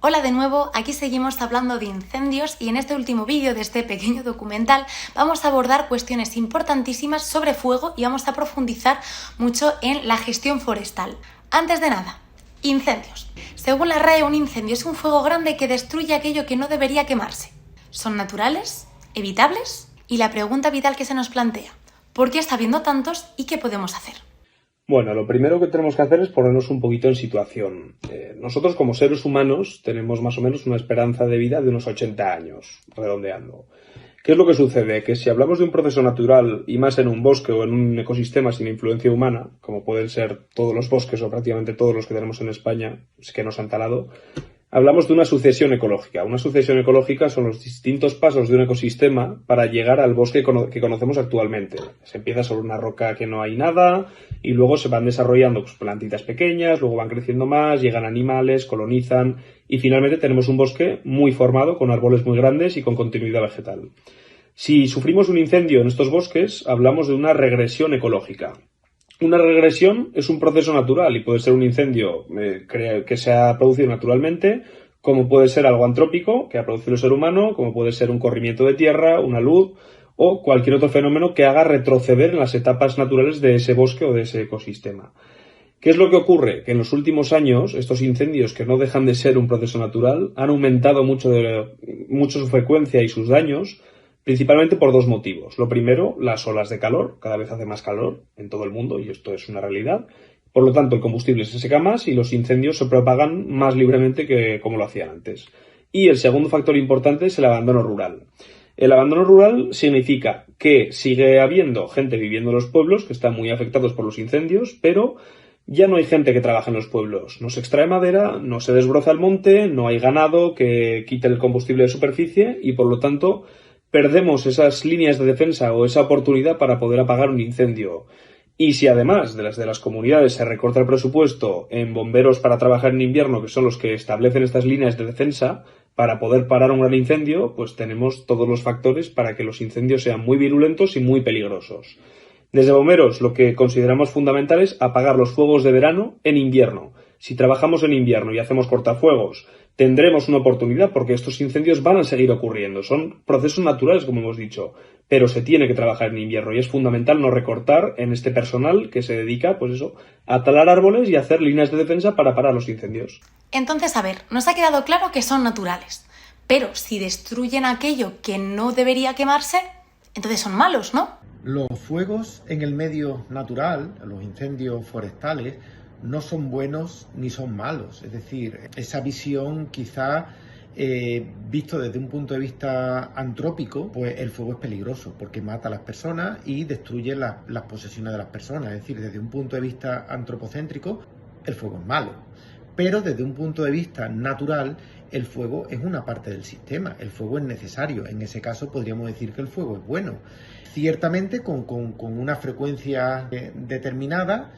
Hola de nuevo, aquí seguimos hablando de incendios y en este último vídeo de este pequeño documental vamos a abordar cuestiones importantísimas sobre fuego y vamos a profundizar mucho en la gestión forestal. Antes de nada, incendios. Según la RAE, un incendio es un fuego grande que destruye aquello que no debería quemarse. ¿Son naturales? ¿Evitables? Y la pregunta vital que se nos plantea, ¿por qué está habiendo tantos y qué podemos hacer? Bueno, lo primero que tenemos que hacer es ponernos un poquito en situación. Nosotros como seres humanos tenemos más o menos una esperanza de vida de unos 80 años, redondeando. ¿Qué es lo que sucede? Que si hablamos de un proceso natural y más en un bosque o en un ecosistema sin influencia humana, como pueden ser todos los bosques o prácticamente todos los que tenemos en España, que nos han talado, hablamos de una sucesión ecológica. Una sucesión ecológica son los distintos pasos de un ecosistema para llegar al bosque que conocemos actualmente. Se empieza sobre una roca que no hay nada y luego se van desarrollando pues, plantitas pequeñas, luego van creciendo más, llegan animales, colonizan y finalmente tenemos un bosque muy formado con árboles muy grandes y con continuidad vegetal. Si sufrimos un incendio en estos bosques, hablamos de una regresión ecológica. Una regresión es un proceso natural y puede ser un incendio que se ha producido naturalmente, como puede ser algo antrópico que ha producido el ser humano, como puede ser un corrimiento de tierra, una luz o cualquier otro fenómeno que haga retroceder en las etapas naturales de ese bosque o de ese ecosistema. ¿Qué es lo que ocurre? Que en los últimos años estos incendios, que no dejan de ser un proceso natural, han aumentado mucho su frecuencia y sus daños, principalmente por dos motivos. Lo primero, las olas de calor. Cada vez hace más calor en todo el mundo y esto es una realidad. Por lo tanto, el combustible se seca más y los incendios se propagan más libremente que como lo hacían antes. Y el segundo factor importante es el abandono rural. El abandono rural significa que sigue habiendo gente viviendo en los pueblos que están muy afectados por los incendios, pero ya no hay gente que trabaja en los pueblos. No se extrae madera, no se desbroza el monte, no hay ganado que quite el combustible de superficie y, por lo tanto, perdemos esas líneas de defensa o esa oportunidad para poder apagar un incendio. Y si además de las comunidades se recorta el presupuesto en bomberos para trabajar en invierno, que son los que establecen estas líneas de defensa para poder parar un gran incendio, pues tenemos todos los factores para que los incendios sean muy virulentos y muy peligrosos. Desde bomberos lo que consideramos fundamental es apagar los fuegos de verano en invierno. Si trabajamos en invierno y hacemos cortafuegos, tendremos una oportunidad porque estos incendios van a seguir ocurriendo. Son procesos naturales, como hemos dicho, pero se tiene que trabajar en invierno y es fundamental no recortar en este personal que se dedica, pues eso, a talar árboles y a hacer líneas de defensa para parar los incendios. Entonces, a ver, nos ha quedado claro que son naturales, pero si destruyen aquello que no debería quemarse, entonces son malos, ¿no? Los fuegos en el medio natural, los incendios forestales, no son buenos ni son malos. Es decir, esa visión quizá visto desde un punto de vista antrópico, pues el fuego es peligroso porque mata a las personas y destruye las posesiones de las personas. Es decir, desde un punto de vista antropocéntrico, el fuego es malo. Pero desde un punto de vista natural, el fuego es una parte del sistema, el fuego es necesario. En ese caso podríamos decir que el fuego es bueno. Ciertamente con una frecuencia determinada,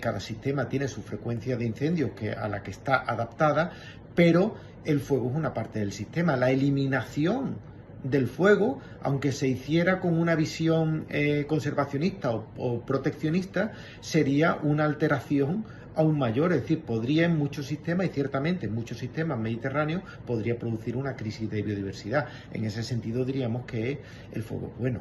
cada sistema tiene su frecuencia de incendios a la que está adaptada, pero el fuego es una parte del sistema. La eliminación del fuego, aunque se hiciera con una visión conservacionista o proteccionista, sería una alteración aún mayor, es decir, podría en muchos sistemas, y ciertamente en muchos sistemas mediterráneos, podría producir una crisis de biodiversidad. En ese sentido diríamos que el fuego es bueno.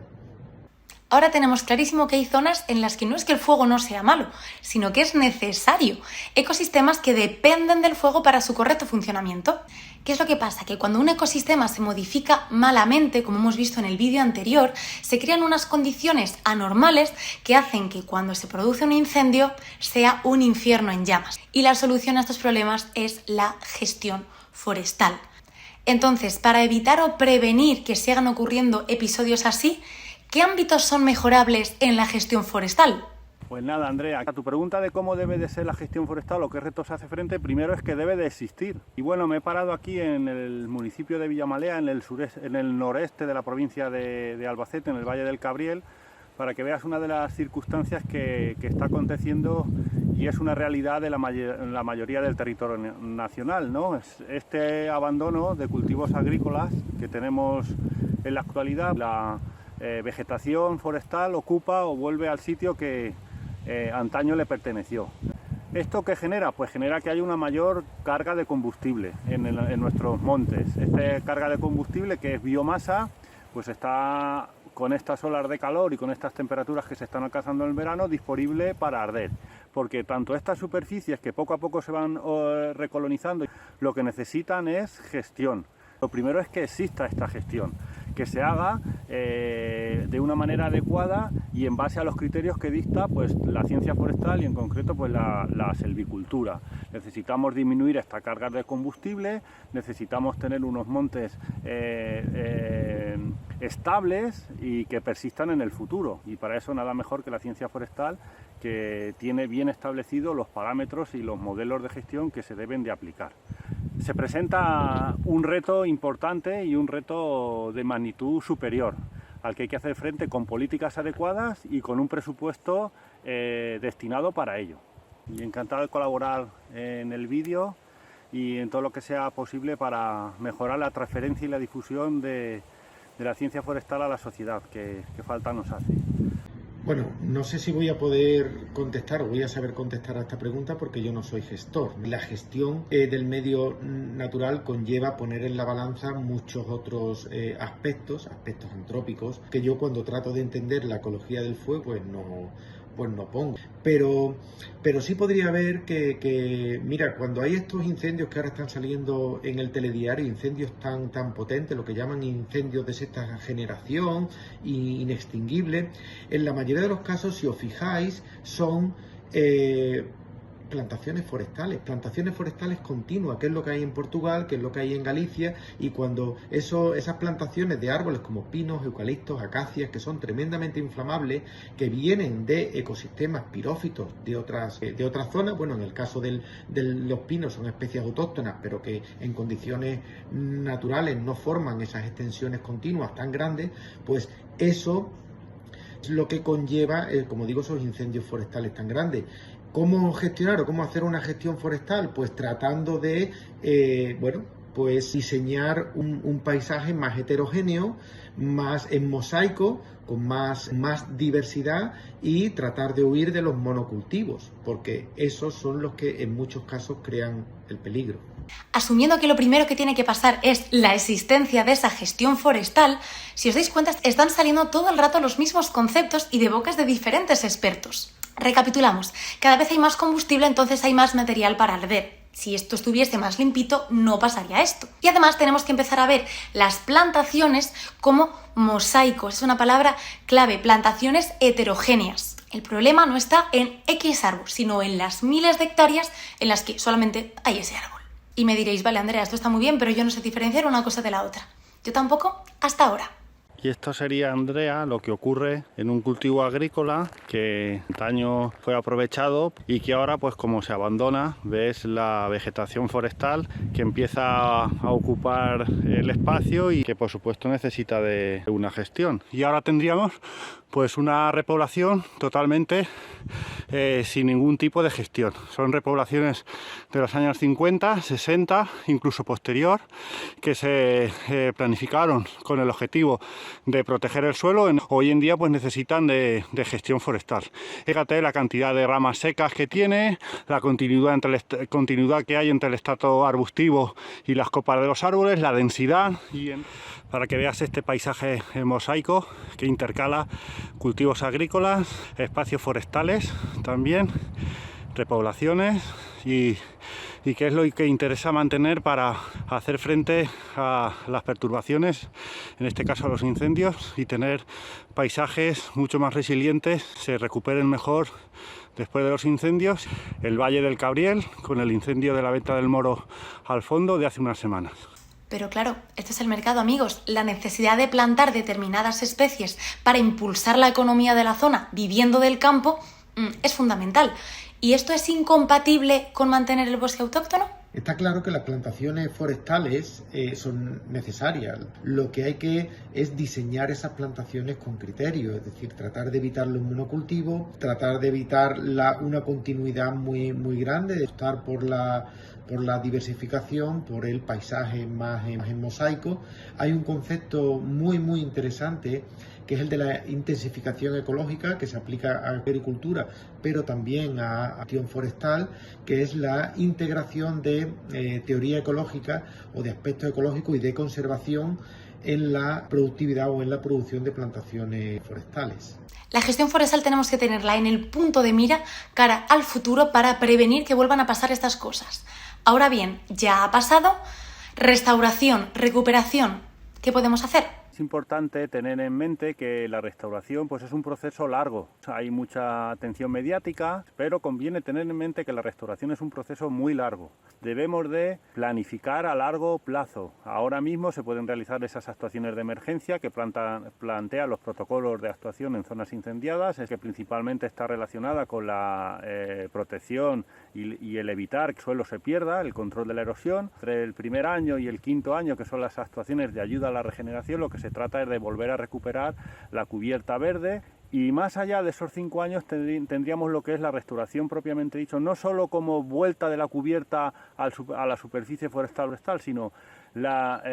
Ahora tenemos clarísimo que hay zonas en las que no es que el fuego no sea malo, sino que es necesario. Ecosistemas que dependen del fuego para su correcto funcionamiento. ¿Qué es lo que pasa? Que cuando un ecosistema se modifica malamente, como hemos visto en el vídeo anterior, se crean unas condiciones anormales que hacen que cuando se produce un incendio sea un infierno en llamas. Y la solución a estos problemas es la gestión forestal. Entonces, para evitar o prevenir que sigan ocurriendo episodios así, ¿qué ámbitos son mejorables en la gestión forestal? Pues nada, Andrea, a tu pregunta de cómo debe de ser la gestión forestal o qué retos hace frente, primero es que debe de existir. Y bueno, me he parado aquí en el municipio de Villamalea, en el noreste de la provincia de Albacete, en el Valle del Cabriel, para que veas una de las circunstancias que está aconteciendo y es una realidad de la mayoría del territorio nacional, ¿no? Este abandono de cultivos agrícolas que tenemos en la actualidad, la vegetación forestal ocupa o vuelve al sitio que antaño le perteneció. ¿Esto qué genera? Pues genera que haya una mayor carga de combustible en nuestros montes. Esta carga de combustible, que es biomasa, pues está con estas olas de calor y con estas temperaturas que se están alcanzando en el verano disponible para arder. Porque tanto estas superficies que poco a poco se van recolonizando, lo que necesitan es gestión. Lo primero es que exista esta gestión, que se haga de una manera adecuada y en base a los criterios que dicta pues la ciencia forestal y en concreto pues la silvicultura. Necesitamos disminuir esta carga de combustible, necesitamos tener unos montes estables y que persistan en el futuro, y para eso nada mejor que la ciencia forestal, que tiene bien establecidos los parámetros y los modelos de gestión que se deben de aplicar. Se presenta un reto importante y un reto de magnitud superior, al que hay que hacer frente con políticas adecuadas y con un presupuesto destinado para ello. Y encantado de colaborar en el vídeo y en todo lo que sea posible para mejorar la transferencia y la difusión de la ciencia forestal a la sociedad, que falta nos hace. Bueno, no sé si voy a poder contestar o voy a saber contestar a esta pregunta porque yo no soy gestor. La gestión del medio natural conlleva poner en la balanza muchos otros aspectos antrópicos, que yo cuando trato de entender la ecología del fuego pues no pongo. Pero sí podría haber que, mira, cuando hay estos incendios que ahora están saliendo en el telediario, incendios tan potentes, lo que llaman incendios de sexta generación, inextinguibles, en la mayoría de los casos, si os fijáis, son plantaciones forestales continuas, que es lo que hay en Portugal, que es lo que hay en Galicia, y cuando esas plantaciones de árboles como pinos, eucaliptos, acacias, que son tremendamente inflamables, que vienen de ecosistemas pirófitos de otras zonas, bueno, en el caso de los pinos son especies autóctonas, pero que en condiciones naturales no forman esas extensiones continuas tan grandes, pues eso es lo que conlleva, como digo, esos incendios forestales tan grandes. ¿Cómo gestionar o cómo hacer una gestión forestal? Pues tratando de, pues diseñar un paisaje más heterogéneo, más en mosaico, con más diversidad, y tratar de huir de los monocultivos, porque esos son los que en muchos casos crean el peligro. Asumiendo que lo primero que tiene que pasar es la existencia de esa gestión forestal, si os dais cuenta, están saliendo todo el rato los mismos conceptos y de bocas de diferentes expertos. Recapitulamos, cada vez hay más combustible, entonces hay más material para arder. Si esto estuviese más limpito, no pasaría esto. Y además tenemos que empezar a ver las plantaciones como mosaicos. Es una palabra clave, plantaciones heterogéneas. El problema no está en X árbol, sino en las miles de hectáreas en las que solamente hay ese árbol. Y me diréis, vale, Andrea, esto está muy bien, pero yo no sé diferenciar una cosa de la otra. Yo tampoco, hasta ahora. Y esto sería, Andrea, lo que ocurre en un cultivo agrícola que antaño fue aprovechado y que ahora, pues como se abandona, ves la vegetación forestal que empieza a ocupar el espacio y que por supuesto necesita de una gestión. Y ahora tendríamos pues una repoblación totalmente sin ningún tipo de gestión. Son repoblaciones de los años 50, 60, incluso posterior, que se planificaron con el objetivo de proteger el suelo. Hoy en día pues necesitan de gestión forestal. Fíjate la cantidad de ramas secas que tiene, la continuidad que hay entre el estrato arbustivo y las copas de los árboles, la densidad, para que veas este paisaje mosaico que intercala cultivos agrícolas, espacios forestales también, repoblaciones y qué es lo que interesa mantener para hacer frente a las perturbaciones, en este caso a los incendios, y tener paisajes mucho más resilientes, se recuperen mejor después de los incendios. El Valle del Cabriel, con el incendio de la Venta del Moro al fondo de hace unas semanas. Pero claro, esto es el mercado, amigos. La necesidad de plantar determinadas especies para impulsar la economía de la zona viviendo del campo es fundamental. ¿Y esto es incompatible con mantener el bosque autóctono? Está claro que las plantaciones forestales son necesarias. Lo que hay que es diseñar esas plantaciones con criterio, es decir, tratar de evitar los monocultivos, tratar de evitar una continuidad muy grande, de optar por por la diversificación, por el paisaje más en mosaico. Hay un concepto muy interesante que es el de la intensificación ecológica, que se aplica a agricultura, pero también a gestión forestal, que es la integración de teoría ecológica o de aspectos ecológicos y de conservación en la productividad o en la producción de plantaciones forestales. La gestión forestal tenemos que tenerla en el punto de mira cara al futuro para prevenir que vuelvan a pasar estas cosas. Ahora bien, ya ha pasado, restauración, recuperación, ¿qué podemos hacer? Es importante tener en mente que la restauración pues, es un proceso largo. Hay mucha atención mediática, pero conviene tener en mente que la restauración es un proceso muy largo. Debemos de planificar a largo plazo. Ahora mismo se pueden realizar esas actuaciones de emergencia que plantean los protocolos de actuación en zonas incendiadas, es que principalmente está relacionada con la protección y el evitar que el suelo se pierda, el control de la erosión. Entre el primer año y el quinto año, que son las actuaciones de ayuda a la regeneración, lo que se trata es de volver a recuperar la cubierta verde, y más allá de esos 5 años tendríamos lo que es la restauración propiamente dicho, no solo como vuelta de la cubierta a la superficie forestal, sino la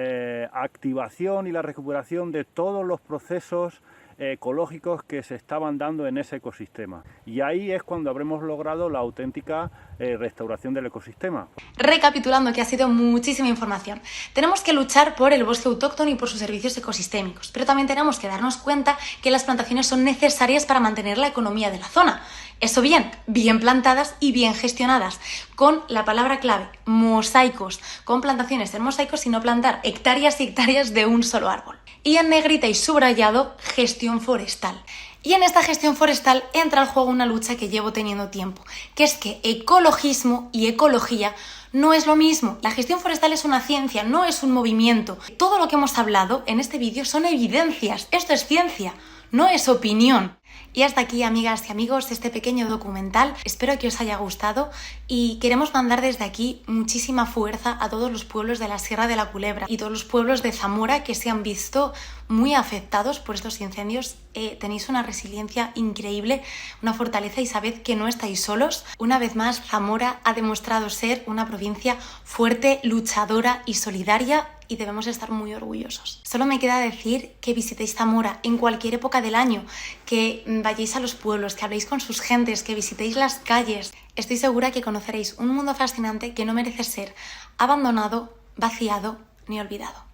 activación y la recuperación de todos los procesos ecológicos que se estaban dando en ese ecosistema. Y ahí es cuando habremos logrado la auténtica restauración del ecosistema. Recapitulando, que ha sido muchísima información. Tenemos que luchar por el bosque autóctono y por sus servicios ecosistémicos, pero también tenemos que darnos cuenta que las plantaciones son necesarias para mantener la economía de la zona. Eso bien plantadas y bien gestionadas, con la palabra clave, mosaicos, con plantaciones en mosaicos y no plantar hectáreas y hectáreas de un solo árbol. Y en negrita y subrayado, gestión forestal. Y en esta gestión forestal entra al juego una lucha que llevo teniendo tiempo, que es que ecologismo y ecología no es lo mismo. La gestión forestal es una ciencia, no es un movimiento. Todo lo que hemos hablado en este vídeo son evidencias, esto es ciencia, no es opinión. Y hasta aquí, amigas y amigos, este pequeño documental. Espero que os haya gustado y queremos mandar desde aquí muchísima fuerza a todos los pueblos de la Sierra de la Culebra y todos los pueblos de Zamora que se han visto muy afectados por estos incendios. Tenéis una resiliencia increíble, una fortaleza, y sabed que no estáis solos. Una vez más, Zamora ha demostrado ser una provincia fuerte, luchadora y solidaria, y debemos estar muy orgullosos. Solo me queda decir que visitéis Zamora en cualquier época del año, que vayáis a los pueblos, que habléis con sus gentes, que visitéis las calles. Estoy segura que conoceréis un mundo fascinante que no merece ser abandonado, vaciado ni olvidado.